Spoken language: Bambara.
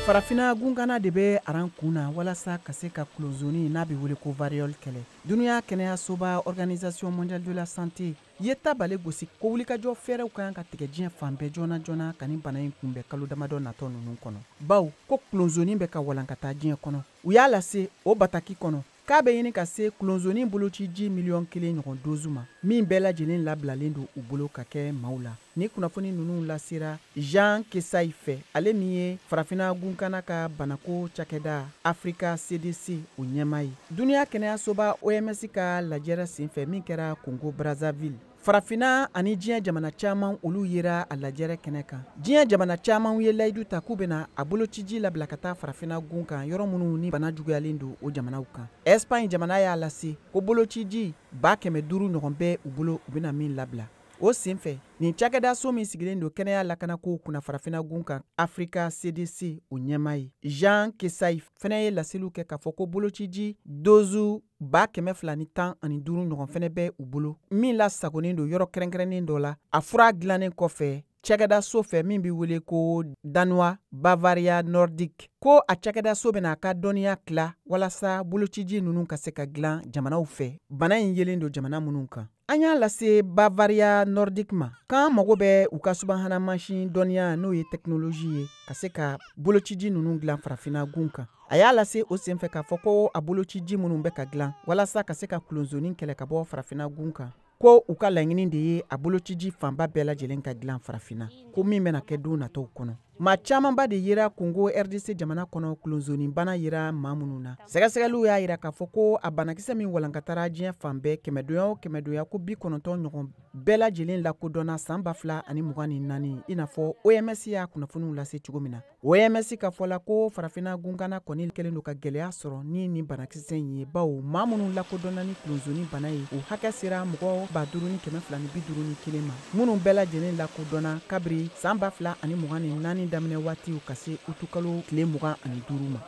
Farafina gungana de be aran kuna walasa ka se ka kulozoni n'a bɛ wele ko variole kɛlɛ. Dunuya kɛnɛyasoba Organisation mondiale de la santé ye tabale gosi ko wulikajɔ fɛrɛw kan ka tigɛ diɲɛ fan bɛɛ joona joona ka nin bana in kunbɛn kalo damadɔ natɔ ninnu kɔnɔ. Baw ko kulozoni bɛ ka walankata diɲɛ kɔnɔ. U y'a lase o bataki kɔnɔ k'a bɛ ɲini ka se kulozoni bolociji miliyɔn 1 ɲɔgɔn dozu ma min bɛɛ lajɛlen labilalen don u bolo ka kɛ maaw la. Ni kunnafoni ninnu lasera Jean Kesayi fɛ, ale min ye Farafina gunkana ka banako cakɛda Afrika CDC o ɲɛmaa ye. Duniya kɛnɛyasoba OMS ka lajɛrɛ senfɛ min kɛra Congo Brazzaville. Farafina ani diɲɛ jamana caman olu yera a lajɛrɛ kɛnɛ kan. Diɲɛ jamana caman ye layidu ta k'u bɛna a bolociji labila ka taa Farafina gun kan yɔrɔ minnu ni bana juguyalen don o jamanaw kan. Espagne jamana y'a lase ko bolociji 500 ɲɔgɔn bɛ u bolo u bɛna min labila. O senfɛ nin cakɛda so min sigilen don kɛnɛya lakanako kunna Farafina gun kan Afrika CDC o ɲɛmaa ye Jean Kesayi fɛnɛ ye laseliw kɛ k'a fɔ ko bolociji dozu 215 ɲɔgɔn fɛnɛ bɛ u bolo min lasagonen don yɔrɔ kɛrɛnkɛrɛnnen dɔ la a fura dilannen kɔfɛ cakɛda so fɛ min bɛ wele ko Danois Bavaria Nordique ko a cakɛda so bɛna a ka dɔnniya tila walasa bolociji ninnu ka se ka dilan jamanaw fɛ bana in yelen don jamana minnu kan. An y'a lase Bavaria Nordique ma k'an mago bɛ u ka subahana mansin dɔnniya n'o ye technologie ye ka se ka bolociji ninnu dilan Farafina gun kan. A y'a lase o senfɛ k'a fɔ ko a bolociji minnu bɛ ka dilan walasa ka se ka kulozoni kɛlɛ ka bɔ Farafina gun kan ko u ka laɲini de ye a bolociji fanba bɛɛ lajɛlen ka dilan Farafina ko min bɛna kɛ don natɔw kɔnɔ. Maa camanba de yera Congo RDC jamana kɔnɔ kulozoni bana yera maa minnu na. Sɛgɛsɛgɛliw y'a yira k'a fɔ ko a banakisɛ min walankatara diɲɛ fan bɛɛ kɛmɛdonya o kɛmɛdonya ko 90 ɲɔgɔn bɛɛ lajɛlen lakodɔnna san 2024 i n'a fɔ OMS y'a kunnafoniw lase cogo min na. OMS ka fɔ la ko Farafina gunkana kɔni kɛlen don ka gɛlɛya sɔrɔ ni banakisɛ in ye bawo maa minnu lakodɔnna ni kulozoni bana ye o hakɛ sera mɔgɔ 5251 ma minnu bɛɛ lajɛlen lakodɔnna kabiri san 2024 daminɛ waatiw ka se utukalo tile 25 ma.